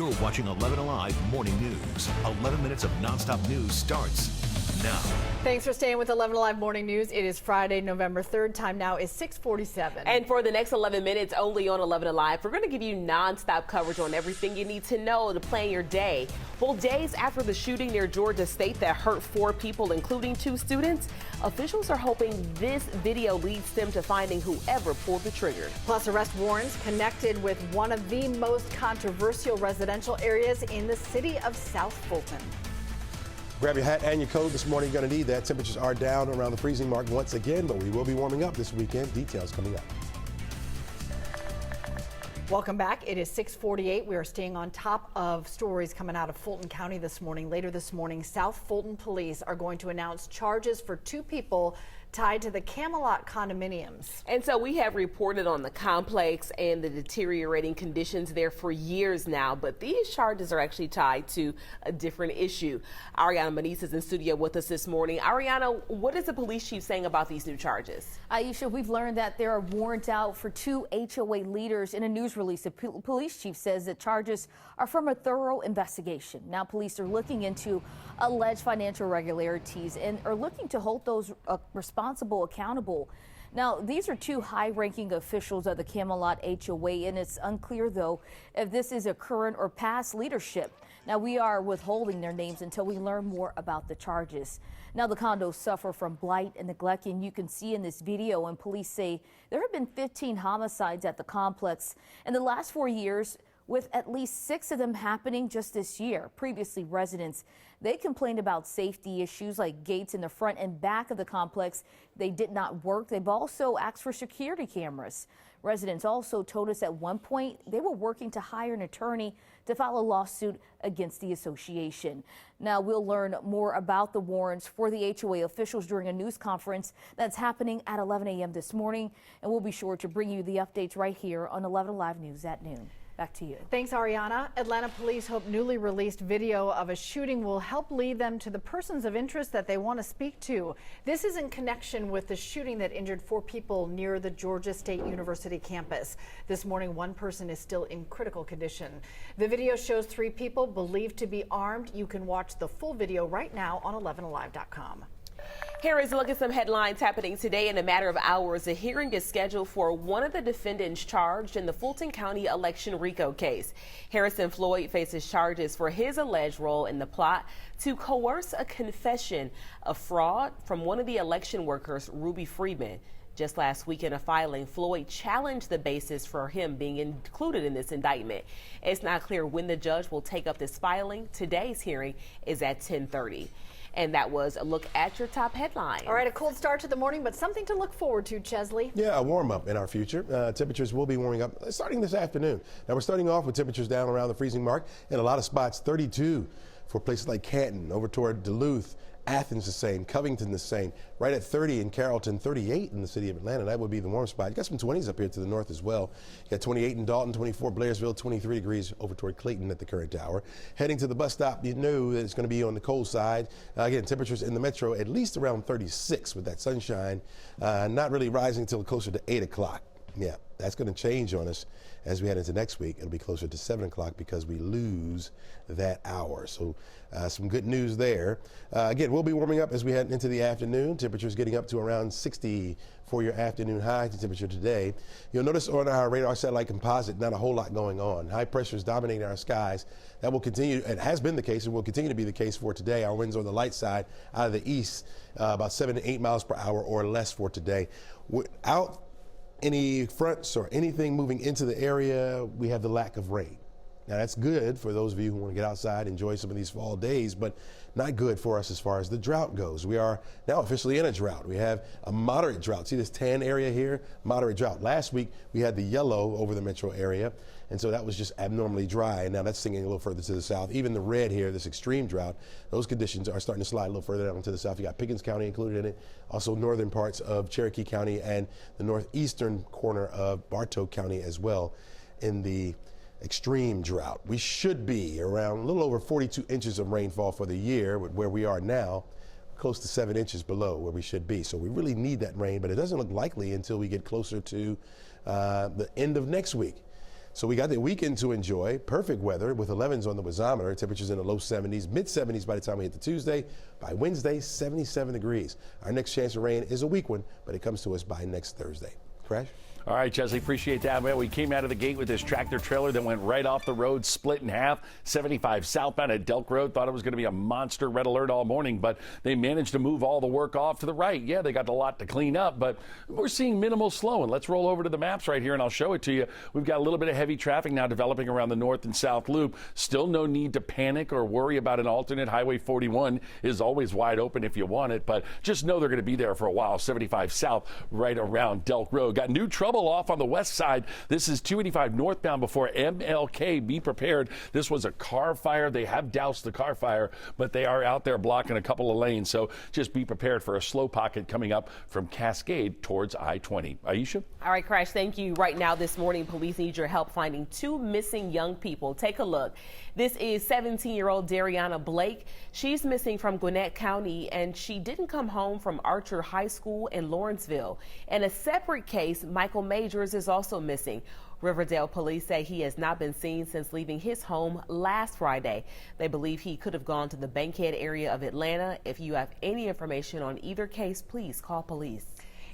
You're watching 11 Alive Morning News. 11 minutes of nonstop news starts now. Thanks for staying with 11 Alive Morning News. It is Friday, November 3rd. Time now is 6:47. And for the next 11 minutes only on 11 Alive, we're going to give you nonstop coverage on everything you need to know to plan your day. Well, days after the shooting near Georgia State that hurt 4 people, including 2 students, officials are hoping this video leads them to finding whoever pulled the trigger. Plus, arrest warrants connected with one of the most controversial residential areas in the city of South Fulton. Grab your hat and your coat this morning. You're going to need that. Temperatures are down around the freezing mark once again, but we will be warming up this weekend. Details coming up. Welcome back. It is 6:48. We are staying on top of stories coming out of Fulton County this morning. Later this morning, South Fulton police are going to announce charges for 2 people tied to the Camelot condominiums. And so we have reported on the complex and the deteriorating conditions there for years now, but these charges are actually tied to a different issue. Ariana Maniz is in studio with us this morning. Ariana, what is the police chief saying about these new charges? Aisha, we've learned that there are warrants out for 2 HOA leaders. In a news release, the police chief says that charges are from a thorough investigation. Now, police are looking into alleged financial irregularities and are looking to hold those responsible accountable. Now, these are 2 high-ranking officials of the Camelot HOA, and it's unclear, though, if this is a current or past leadership. Now, we are withholding their names until we learn more about the charges. Now, the condos suffer from blight and neglect, and you can see in this video, and police say there have been 15 homicides at the complex in the last 4 years, with at least 6 of them happening just this year. Previously, residents, they complained about safety issues like gates in the front and back of the complex. They did not work. They've also asked for security cameras. Residents also told us at one point they were working to hire an attorney to file a lawsuit against the association. Now, we'll learn more about the warrants for the HOA officials during a news conference that's happening at 11 a.m. this morning, and we'll be sure to bring you the updates right here on 11 Alive News at noon. Back to you. Thanks, Ariana. Atlanta police hope newly released video of a shooting will help lead them to the persons of interest that they want to speak to. This is in connection with the shooting that injured 4 people near the Georgia State University campus. This morning, 1 person is still in critical condition. The video shows 3 people believed to be armed. You can watch the full video right now on 11alive.com. Here is a look at some headlines happening today. In a matter of hours, a hearing is scheduled for one of the defendants charged in the Fulton County election RICO case. Harrison Floyd faces charges for his alleged role in the plot to coerce a confession of fraud from one of the election workers, Ruby Freeman. Just last week in a filing, Floyd challenged the basis for him being included in this indictment. It's not clear when the judge will take up this filing. Today's hearing is at 10:30. And that was a look at your top headlines. All right, a cold start to the morning, but something to look forward to, Chesley. Yeah, a warm up in our future. Temperatures will be warming up starting this afternoon. Now, we're starting off with temperatures down around the freezing mark in a lot of spots. 32 for places like Canton, over toward Duluth. Athens the same, Covington the same, right at 30 in Carrollton, 38 in the city of Atlanta. That would be the warm spot. You got some 20s up here to the north as well. You got 28 in Dalton, 24 Blairsville, 23 degrees over toward Clayton at the current hour. Heading to the bus stop, you know that it's going to be on the cold side. Again, temperatures in the metro at least around 36 with that sunshine, not really rising until closer to 8 o'clock. Yeah, that's going to change on us as we head into next week. It'll be closer to 7 o'clock because we lose that hour. So some good news there. Again, we'll be warming up as we head into the afternoon. Temperatures getting up to around 60 for your afternoon high temperature today. You'll notice on our radar satellite composite, not a whole lot going on. High pressures dominating our skies. That will continue. It has been the case and will continue to be the case for today. Our winds on the light side out of the east, about 7 to 8 miles per hour or less for today. Without any fronts or anything moving into the area, we have the lack of rain. Now, that's good for those of you who want to get outside, enjoy some of these fall days, but not good for us as far as the drought goes. We are now officially in a drought. We have a moderate drought. See this tan area here? Moderate drought. Last week, we had the yellow over the metro area, and so that was just abnormally dry. And now that's sinking a little further to the south. Even the red here, this extreme drought, those conditions are starting to slide a little further down to the south. You got Pickens County included in it, also northern parts of Cherokee County and the northeastern corner of Bartow County as well in the extreme drought. We should be around a little over 42 inches of rainfall for the year with where we are now, close to 7 inches below where we should be. So we really need that rain, but it doesn't look likely until we get closer to the end of next week. So we got the weekend to enjoy. Perfect weather with 11s on the wazometer. Temperatures in the low 70s, mid 70s by the time we hit the Tuesday. By Wednesday, 77 degrees. Our next chance of rain is a weak one, but it comes to us by next Thursday. Crash? All right, Chesley, appreciate that. Well, we came out of the gate with this tractor trailer that went right off the road, split in half. 75 southbound at Delk Road. Thought it was going to be a monster red alert all morning, but they managed to move all the work off to the right. Yeah, they got a lot to clean up, but we're seeing minimal slowing. Let's roll over to the maps right here, and I'll show it to you. We've got a little bit of heavy traffic now developing around the north and south loop. Still no need to panic or worry about an alternate. Highway 41 is always wide open if you want it, but just know they're going to be there for a while. 75 south right around Delk Road. Got new trouble off on the west side. This is 285 northbound before MLK. Be prepared. This was a car fire. They have doused the car fire, but they are out there blocking a couple of lanes. So just be prepared for a slow pocket coming up from Cascade towards I-20. Aisha? All right, Crash, thank you. Right now this morning, police need your help finding 2 missing young people. Take a look. This is 17-year-old Dariana Blake. She's missing from Gwinnett County, and she didn't come home from Archer High School in Lawrenceville. In a separate case, Michael Majors is also missing. Riverdale police say he has not been seen since leaving his home last Friday. They believe he could have gone to the Bankhead area of Atlanta. If you have any information on either case, please call police.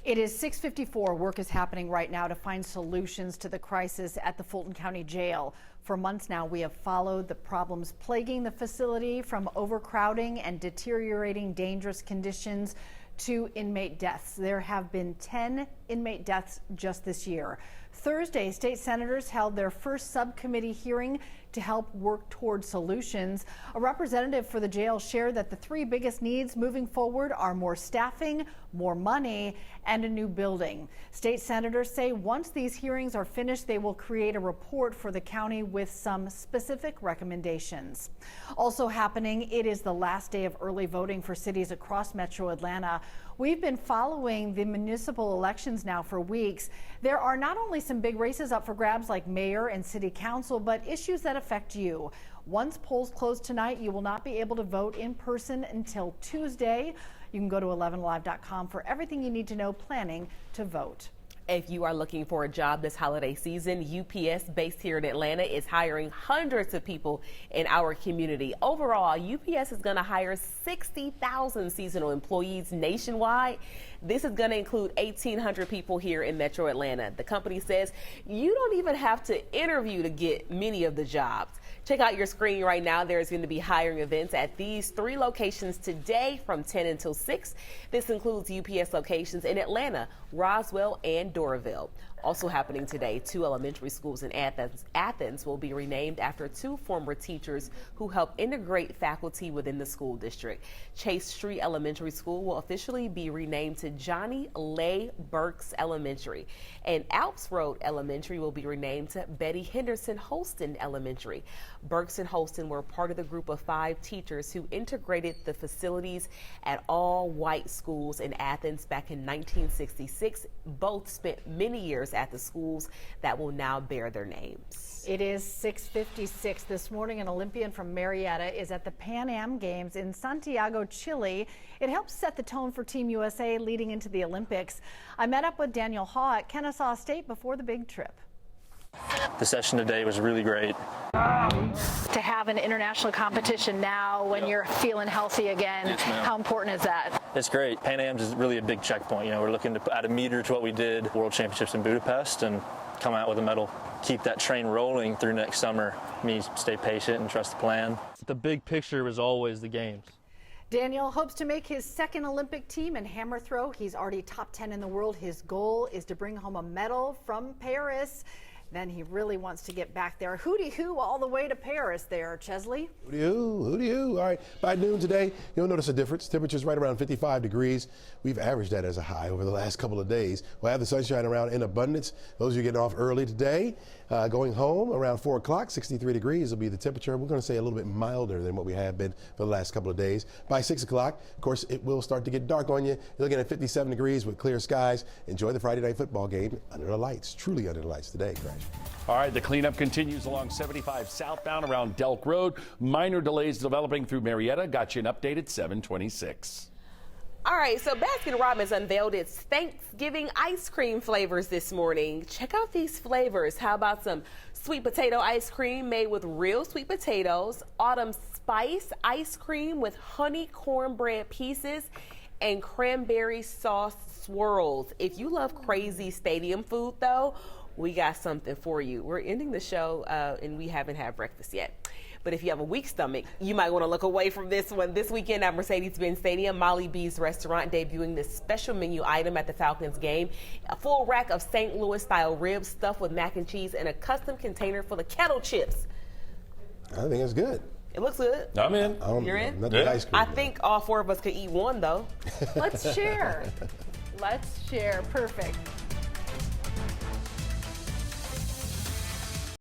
It is 6:54. Work is happening right now to find solutions to the crisis at the Fulton County Jail. For months now, we have followed the problems plaguing the facility, from overcrowding and deteriorating dangerous conditions to inmate deaths. There have been 10 inmate deaths just this year. Thursday, state senators held their first subcommittee hearing to help work toward solutions. A representative for the jail shared that the 3 biggest needs moving forward are more staffing, more money, and a new building. State senators say once these hearings are finished, they will create a report for the county with some specific recommendations. Also happening, it is the last day of early voting for cities across Metro Atlanta. We've been following the municipal elections now for weeks. There are not only some big races up for grabs like mayor and city council, but issues that affect you. Once polls close tonight, you will not be able to vote in person until Tuesday. You can go to 11live.com for everything you need to know planning to vote. If you are looking for a job this holiday season, UPS, based here in Atlanta, is hiring hundreds of people in our community. Overall, UPS is going to hire 60,000 seasonal employees nationwide. This is going to include 1,800 people here in Metro Atlanta. The company says you don't even have to interview to get many of the jobs. Check out your screen right now. There's going to be hiring events at these 3 locations today from 10 until 6. This includes UPS locations in Atlanta, Roswell, and Doraville. Also happening today, 2 elementary schools in Athens will be renamed after 2 former teachers who helped integrate faculty within the school district. Chase Street Elementary School will officially be renamed to Johnny Lay Burks Elementary, and Alps Road Elementary will be renamed to Betty Henderson Holston Elementary. Burks and Holston were part of the group of 5 teachers who integrated the facilities at all white schools in Athens back in 1966. Both spent many years at the schools that will now bear their names. It is 6:56 this morning. An Olympian from Marietta is at the Pan Am Games in Santiago, Chile. It helps set the tone for Team USA leading into the Olympics. I met up with Daniel Haw at Kennesaw State before the big trip. The session today was really great. To have an international competition now when you're feeling healthy again, how important is that? It's great. Pan Am's is really a big checkpoint. You know, we're looking to add a meter to what we did World Championships in Budapest and come out with a medal. Keep that train rolling through next summer. Me stay patient and trust the plan. The big picture was always the games. Daniel hopes to make his second Olympic team in hammer throw. He's already top 10 in the world. His goal is to bring home a medal from Paris. Then he really wants to get back there. Hooty-hoo all the way to Paris there, Chesley. Hooty-hoo, hooty-hoo. All right, by noon today, you'll notice a difference. Temperatures right around 55 degrees. We've averaged that as a high over the last couple of days. We'll have the sunshine around in abundance. Those of you getting off early today, going home around 4 o'clock, 63 degrees will be the temperature. We're going to say a little bit milder than what we have been for the last couple of days. By 6 o'clock, of course, it will start to get dark on you. You're looking at 57 degrees with clear skies. Enjoy the Friday night football game under the lights, truly under the lights today, Crash. All right, the cleanup continues along 75 southbound around Delk Road. Minor delays developing through Marietta. Got you an update at 7:26. All right, so Baskin-Robbins unveiled its Thanksgiving ice cream flavors this morning. Check out these flavors. How about some Sweet potato ice cream made with real sweet potatoes, autumn spice ice cream with honey cornbread pieces, and cranberry sauce swirls. If you love crazy stadium food, though, we got something for you. We're ending the show and we haven't had breakfast yet. But if you have a weak stomach, you might want to look away from this one. This weekend at Mercedes-Benz Stadium, Molly B's restaurant debuting this special menu item at the Falcons game. A full rack of St. Louis-style ribs stuffed with mac and cheese and a custom container full of kettle chips. I think it's good. It looks good. I'm in. You're in? Not the ice cream. I think all 4 of us could eat one, though. Let's share. Let's share. Perfect.